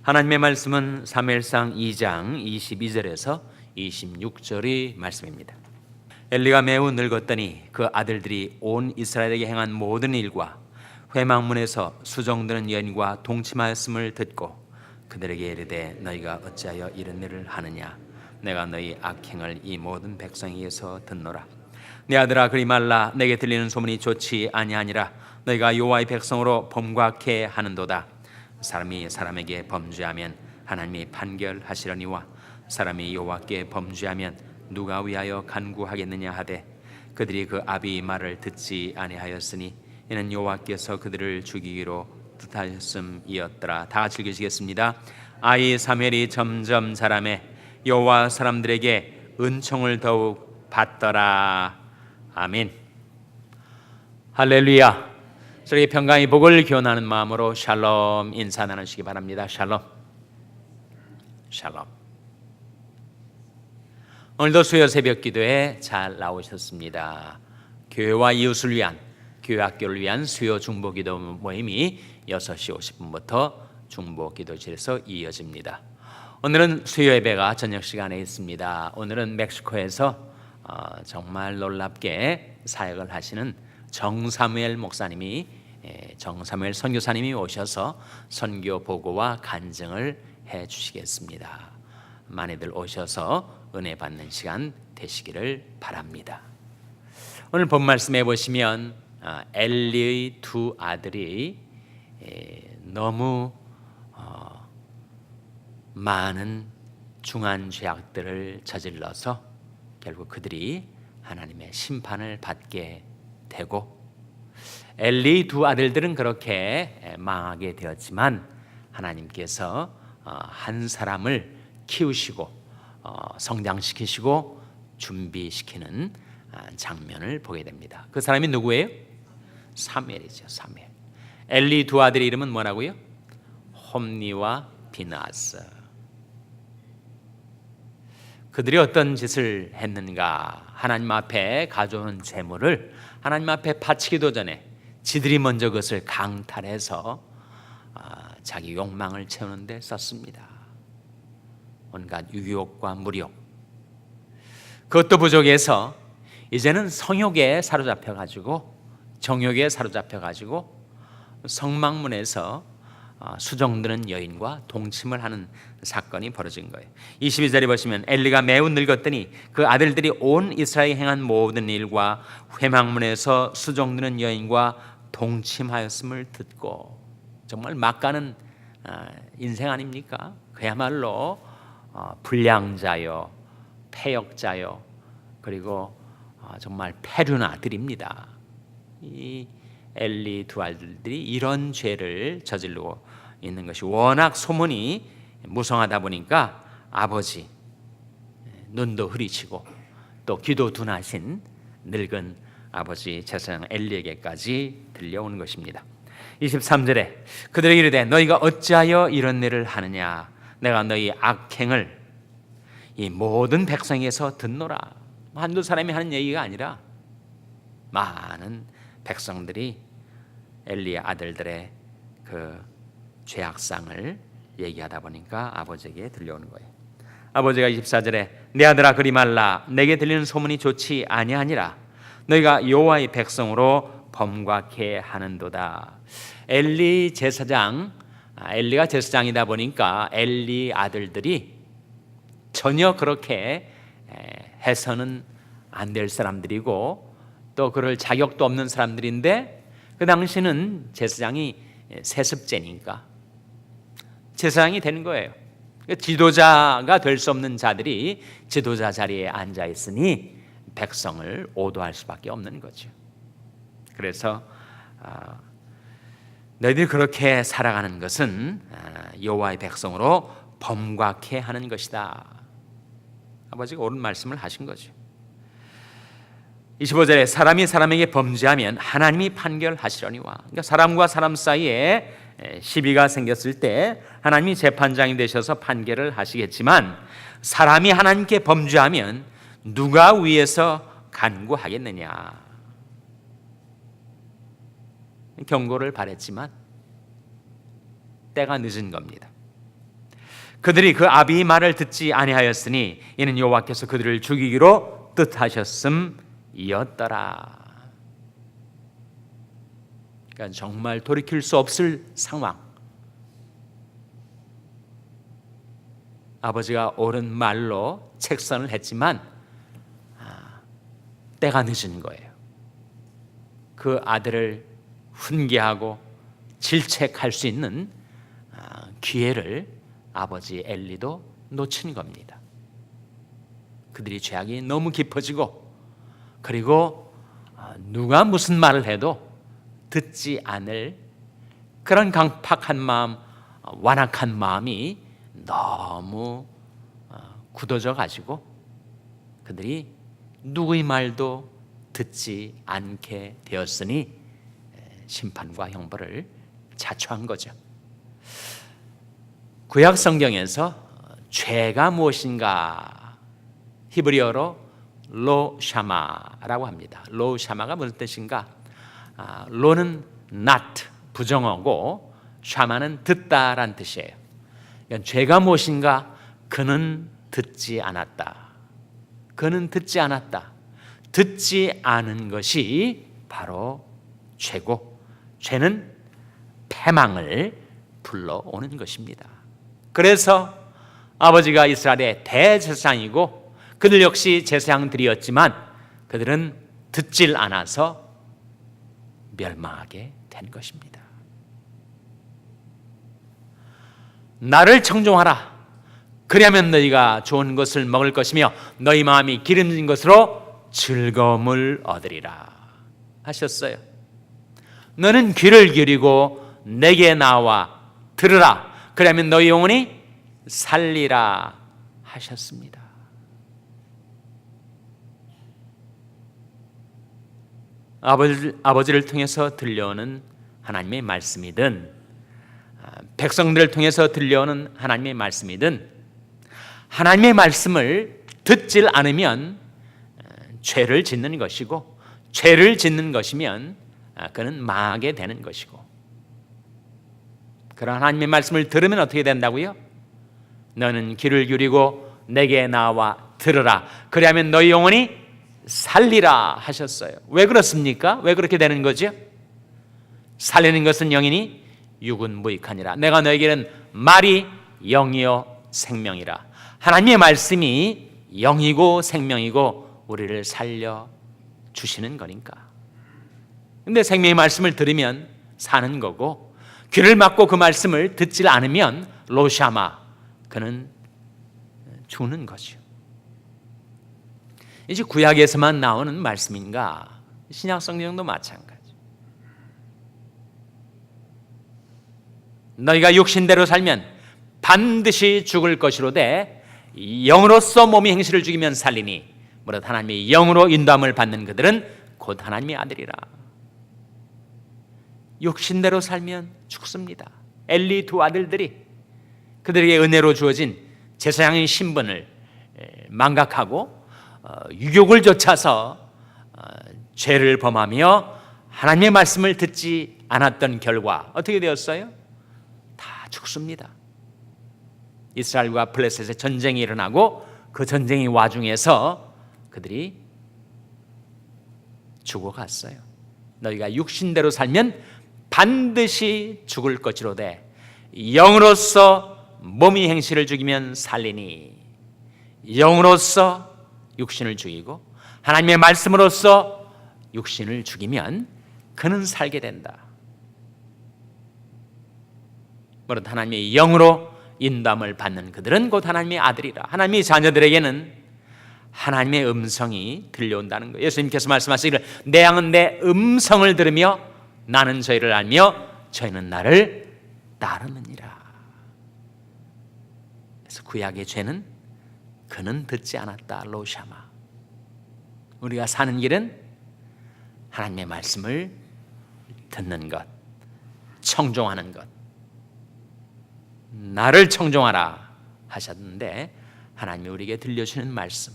하나님의 말씀은 사무엘상 2장 22절에서 26절의 말씀입니다. 엘리가 매우 늙었더니 그 아들들이 온 이스라엘에게 행한 모든 일과 회막문에서 수종드는 여인과 동침하였음을 듣고 그들에게 이르되 너희가 어찌하여 이런 일을 하느냐? 내가 너희 악행을 이 모든 백성에게서 듣노라. 내 아들아 그리 말라. 내게 들리는 소문이 좋지 아니하니라. 너희가 여호와의 백성으로 범죄케 하는도다. 사람이 사람에게 범죄하면 하나님이 판결하시려니와 사람이 여호와께 범죄하면 누가 위하여 간구하겠느냐 하되 그들이 그 아비의 말을 듣지 아니하였으니 이는 여호와께서 그들을 죽이기로 뜻하셨음이었더라. 다 같이 읽으시겠습니다. 아이 사무엘이 점점 자라매 여호와 사람들에게 은총을 더욱 받더라. 아멘. 할렐루야. 저에게 평강의 복을 기원하는 마음으로 샬롬 인사 나누시기 바랍니다. 샬롬. 샬롬. 오늘도 수요 새벽 기도에 잘 나오셨습니다. 교회와 이웃을 위한, 교회 학교를 위한 수요 중보 기도 모임이 6시 50분부터 중보 기도실에서 이어집니다. 오늘은 수요 예배가 저녁 시간에 있습니다. 오늘은 멕시코에서 정말 놀랍게 사역을 하시는 정사무엘 목사님이, 정사무엘 선교사님이 오셔서 선교 보고와 간증을 해 주시겠습니다. 많이들 오셔서 은혜 받는 시간 되시기를 바랍니다. 오늘 본 말씀해 보시면 엘리의 두 아들이 너무 많은 중한 죄악들을 저질러서 결국 그들이 하나님의 심판을 받게 되고 엘리 두 아들들은 그렇게 망하게 되었지만 하나님께서 한 사람을 키우시고 성장시키시고 준비시키는 장면을 보게 됩니다. 그 사람이 누구예요? 사무엘이죠. 사무엘. 엘리 두 아들의 이름은 뭐라고요? 홈니와 비나스. 그들이 어떤 짓을 했는가? 하나님 앞에 가져오는 제물을 하나님 앞에 바치기도 전에 지들이 먼저 그것을 강탈해서 자기 욕망을 채우는 데 썼습니다. 온갖 유혹과 무력. 그것도 부족해서 이제는 성욕에 사로잡혀가지고 정욕에 사로잡혀가지고 성막문에서 수종드는 여인과 동침을 하는 사건이 벌어진 거예요. 22절에 보시면 엘리가 매우 늙었더니 그 아들들이 온 이스라엘에 행한 모든 일과 회막문에서 수종드는 여인과 동침하였음을 듣고, 정말 막가는 인생 아닙니까? 그야말로 불량자요, 패역자요, 그리고 정말 패륜아들입니다. 이 엘리 두 아들들이 이런 죄를 저지르고 있는 것이 워낙 소문이 무성하다 보니까 아버지 눈도 흐리치고 또 귀도 둔하신 늙은 아버지 제사장 엘리에게까지 들려오는 것입니다. 23절에 그들에게 이르되 너희가 어찌하여 이런 일을 하느냐? 내가 너희 악행을 이 모든 백성에서 듣노라. 한두 사람이 하는 얘기가 아니라 많은 백성들이 엘리의 아들들의 그 죄악상을 얘기하다 보니까 아버지에게 들려오는 거예요. 아버지가 24절에 내 아들아 그리 말라. 내게 들리는 소문이 좋지 아니하니라. 너희가 여호와의 백성으로 범죄케 하는도다. 엘리 제사장, 엘리가 제사장이다 보니까 엘리 아들들이 전혀 그렇게 해서는 안 될 사람들이고 또 그럴 자격도 없는 사람들인데, 그 당시는 제사장이 세습제니까 제사장이 되는 거예요. 지도자가 될 수 없는 자들이 지도자 자리에 앉아 있으니 백성을 오도할 수밖에 없는 거죠. 그래서 너희들이 그렇게 살아가는 것은 여호와의 백성으로 범죄케 하는 것이다. 아버지가 옳은 말씀을 하신 거죠. 25절에 사람이 사람에게 범죄하면 하나님이 판결하시려니와. 그러니까 사람과 사람 사이에 시비가 생겼을 때 하나님이 재판장이 되셔서 판결을 하시겠지만, 사람이 하나님께 범죄하면 누가 위에서 간구하겠느냐. 경고를 바랬지만 때가 늦은 겁니다. 그들이 그 아비의 말을 듣지 아니하였으니 이는 여호와께서 그들을 죽이기로 뜻하셨음이었더라. 그러니까 정말 돌이킬 수 없을 상황. 아버지가 옳은 말로 책선을 했지만 때가 늦은 거예요. 그 아들을 훈계하고 질책할 수 있는 기회를 아버지 엘리도 놓친 겁니다. 그들이 죄악이 너무 깊어지고, 그리고 누가 무슨 말을 해도 듣지 않을 그런 강팍한 마음, 완악한 마음이 너무 굳어져 가지고 그들이 누구의 말도 듣지 않게 되었으니 심판과 형벌을 자초한 거죠. 구약 성경에서 죄가 무엇인가 히브리어로 로샤마라고 합니다. 로샤마가 무슨 뜻인가? 로는 not 부정어고 샤마는 듣다란 뜻이에요. 그러니까 죄가 무엇인가? 그는 듣지 않았다. 그는 듣지 않았다. 듣지 않은 것이 바로 죄고, 죄는 패망을 불러오는 것입니다. 그래서 아버지가 이스라엘의 대제사장이고 그들 역시 제사장들이었지만 그들은 듣질 않아서 멸망하게 된 것입니다. 나를 청종하라. 그리하면 너희가 좋은 것을 먹을 것이며 너희 마음이 기름진 것으로 즐거움을 얻으리라 하셨어요. 너는 귀를 기울이고 내게 나와 들으라. 그러면 너희 영혼이 살리라 하셨습니다. 아버지를 통해서 들려오는 하나님의 말씀이든 백성들을 통해서 들려오는 하나님의 말씀이든 하나님의 말씀을 듣질 않으면 죄를 짓는 것이고, 죄를 짓는 것이면 그는 망하게 되는 것이고, 그런 하나님의 말씀을 들으면 어떻게 된다고요? 너는 귀를 기울이고 내게 나와 들으라. 그리하면 너희 영혼이 살리라 하셨어요. 왜 그렇습니까? 왜 그렇게 되는 거죠? 살리는 것은 영이니 육은 무익하니라. 내가 너에게는 말이 영이요 생명이라. 하나님의 말씀이 영이고 생명이고 우리를 살려주시는 거니까. 근데 생명의 말씀을 들으면 사는 거고, 귀를 막고 그 말씀을 듣지 않으면 로샤마, 그는 죽는 거죠. 이제 구약에서만 나오는 말씀인가? 신약 성경도 마찬가지. 너희가 육신대로 살면 반드시 죽을 것이로되 영으로서 몸의 행실을 죽이면 살리니 무릇 하나님의 영으로 인도함을 받는 그들은 곧 하나님의 아들이라. 육신대로 살면 죽습니다. 엘리 두 아들들이 그들에게 은혜로 주어진 제사장의 신분을 망각하고 유욕을 좇아서 죄를 범하며 하나님의 말씀을 듣지 않았던 결과 어떻게 되었어요? 다 죽습니다. 이스라엘과 블레셋의 전쟁이 일어나고 그 전쟁의 와중에서 그들이 죽어갔어요. 너희가 육신대로 살면 반드시 죽을 것이로되 영으로서 몸의 행실을 죽이면 살리니. 영으로서 육신을 죽이고 하나님의 말씀으로서 육신을 죽이면 그는 살게 된다. 무릇 하나님의 영으로 인도함을 받는 그들은 곧 하나님의 아들이라. 하나님의 자녀들에게는 하나님의 음성이 들려온다는 거예요. 예수님께서 말씀하시기를 내 양은 내 음성을 들으며 나는 저희를 알며 저희는 나를 따르느니라. 그래서 구약의 죄는 그는 듣지 않았다. 로샤마. 우리가 사는 길은 하나님의 말씀을 듣는 것, 청종하는 것. 나를 청종하라 하셨는데 하나님이 우리에게 들려주는 말씀,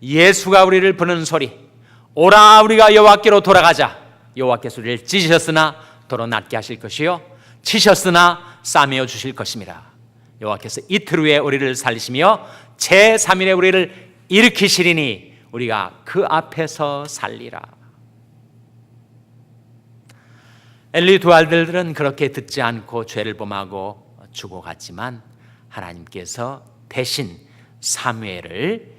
예수가 우리를 부르는 소리, 오라 우리가 여호와께로 돌아가자. 여호와께서 우리를 찢으셨으나 도로 낫게 하실 것이요 치셨으나 싸매어 주실 것임이라. 여호와께서 이틀 후에 우리를 살리시며 제3일에 우리를 일으키시리니 우리가 그 앞에서 살리라. 엘리 두 아들들은 그렇게 듣지 않고 죄를 범하고 죽어갔지만 하나님께서 대신 사무엘을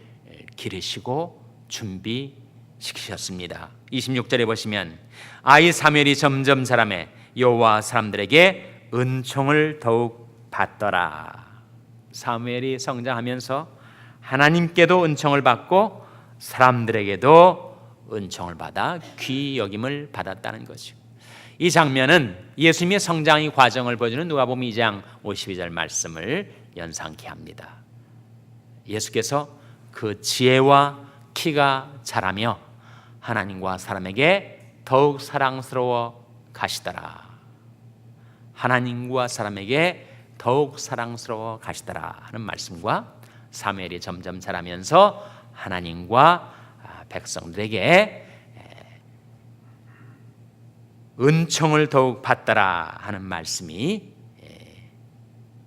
기르시고 준비시키셨습니다. 26절에 보시면 아이 사무엘이 점점 자라매 여호와 사람들에게 은총을 더욱 받더라. 사무엘이 성장하면서 하나님께도 은총을 받고 사람들에게도 은총을 받아 귀히 여김을 받았다는 거죠. 이 장면은 예수님의 성장의 과정을 보여주는 누가복음 2장 52절 말씀을 연상케 합니다. 예수께서 그 지혜와 키가 자라며 하나님과 사람에게 더욱 사랑스러워 가시더라. 하나님과 사람에게 더욱 사랑스러워 가시더라 하는 말씀과 사무엘이 점점 자라면서 하나님과 백성들에게 은총을 더욱 받더라 하는 말씀이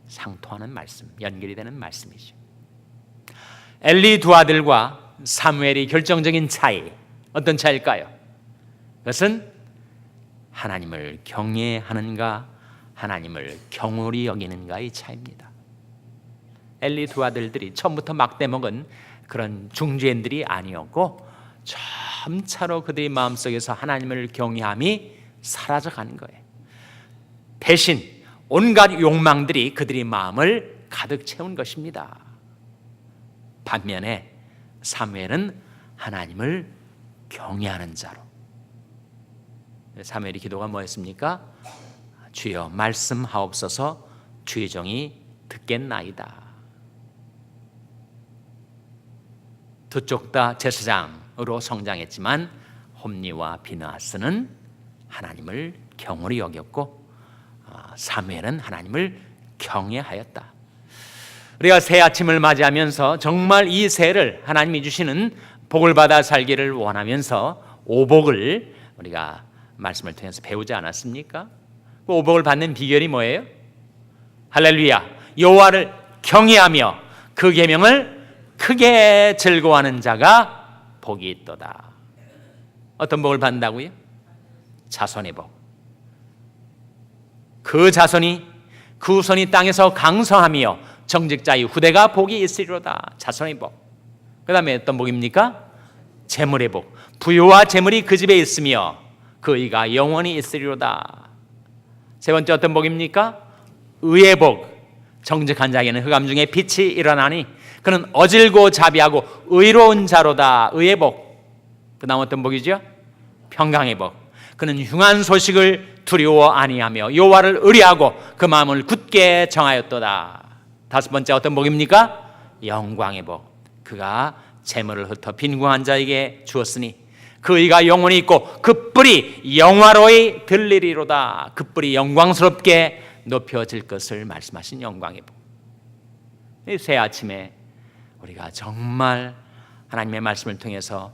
상통하는 말씀, 연결이 되는 말씀이죠. 엘리 두 아들과 사무엘이 결정적인 차이, 어떤 차이일까요? 그것은 하나님을 경외하는가 하나님을 경홀히 여기는가의 차이입니다. 엘리 두 아들들이 처음부터 막대먹은 그런 중죄인들이 아니었고 점차로 그들의 마음속에서 하나님을 경외함이 사라져가는 거예요. 대신 온갖 욕망들이 그들의 마음을 가득 채운 것입니다. 반면에 사무엘은 하나님을 경외하는 자로. 사무엘의 기도가 뭐였습니까? 주여 말씀하옵소서 주의 종이 듣겠나이다. 두 쪽 다 제사장으로 성장했지만 홈리와 비느하스는 하나님을 경홀히 여겼고 사무엘은 하나님을 경외하였다. 우리가 새 아침을 맞이하면서 정말 이 새해를 하나님이 주시는 복을 받아 살기를 원하면서 오복을 우리가 말씀을 통해서 배우지 않았습니까? 그 오복을 받는 비결이 뭐예요? 할렐루야! 여호와를 경외하며 그 계명을 크게 즐거워하는 자가 복이 있도다. 어떤 복을 받는다고요? 자손의 복. 그 자손이 그 후손이 땅에서 강성하며 정직자의 후대가 복이 있으리로다. 자손의 복. 그 다음에 어떤 복입니까? 재물의 복. 부유와 재물이 그 집에 있으며 그 의가 영원히 있으리로다. 세 번째 어떤 복입니까? 의의 복. 정직한 자에게는 흑암 중에 빛이 일어나니 그는 어질고 자비하고 의로운 자로다. 의의 복. 그 다음 어떤 복이죠? 평강의 복. 그는 흉한 소식을 두려워 아니하며 여호와를 의뢰하고 그 마음을 굳게 정하였도다. 다섯 번째 어떤 복입니까? 영광의 복. 그가 재물을 흩어 빈궁한 자에게 주었으니 그 의가 영원히 있고 그 뿔이 영화로이 들리리로다. 그 뿔이 영광스럽게 높여질 것을 말씀하신 영광의 복. 이 새 아침에 우리가 정말 하나님의 말씀을 통해서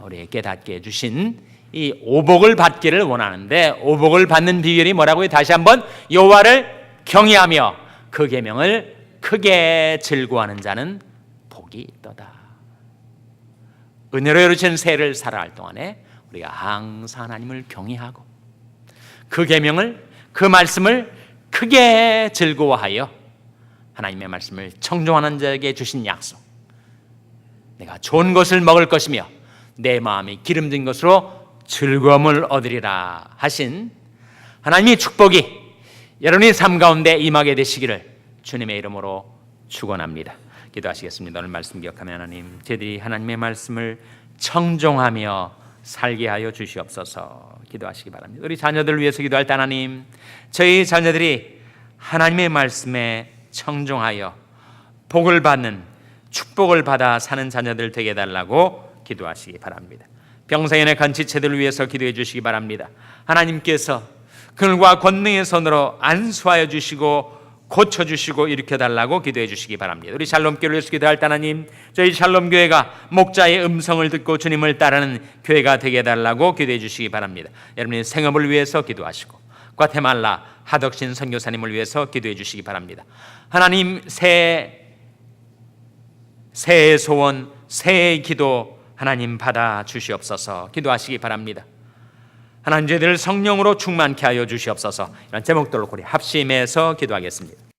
우리에게 깨닫게 해주신 이 오복을 받기를 원하는데 오복을 받는 비결이 뭐라고요? 다시 한번 여호와를 경외하며 그 계명을 크게 즐거워하는 자는 복이 있도다. 은혜로 이루어진 새해를 살아갈 동안에 우리가 항상 하나님을 경외하고 그 계명을 그 말씀을 크게 즐거워하여 하나님의 말씀을 청종하는 자에게 주신 약속, 내가 좋은 것을 먹을 것이며 내 마음이 기름진 것으로 즐거움을 얻으리라 하신 하나님의 축복이 여러분의 삶 가운데 임하게 되시기를 주님의 이름으로 축원합니다. 기도하시겠습니다. 오늘 말씀 기억하며 하나님, 저희들이 하나님의 말씀을 청종하며 살게 하여 주시옵소서. 기도하시기 바랍니다. 우리 자녀들을 위해서 기도할 때 하나님, 저희 자녀들이 하나님의 말씀에 청종하여 복을 받는, 축복을 받아 사는 자녀들 되게 해달라고 기도하시기 바랍니다. 병사연의 간치체들을 위해서 기도해 주시기 바랍니다. 하나님께서 그늘과 권능의 손으로 안수하여 주시고 고쳐주시고 일으켜달라고 기도해 주시기 바랍니다. 우리 샬롬교회를 위해서 기도할 때 하나님, 저희 샬롬교회가 목자의 음성을 듣고 주님을 따르는 교회가 되게 해달라고 기도해 주시기 바랍니다. 여러분의 생업을 위해서 기도하시고 과테말라 하덕신 선교사님을 위해서 기도해 주시기 바랍니다. 하나님, 새해의 소원, 새해의 기도 하나님 받아 주시옵소서. 기도하시기 바랍니다. 하나님, 저희들 성령으로 충만케 하여 주시옵소서. 이런 제목들로 우리 합심해서 기도하겠습니다.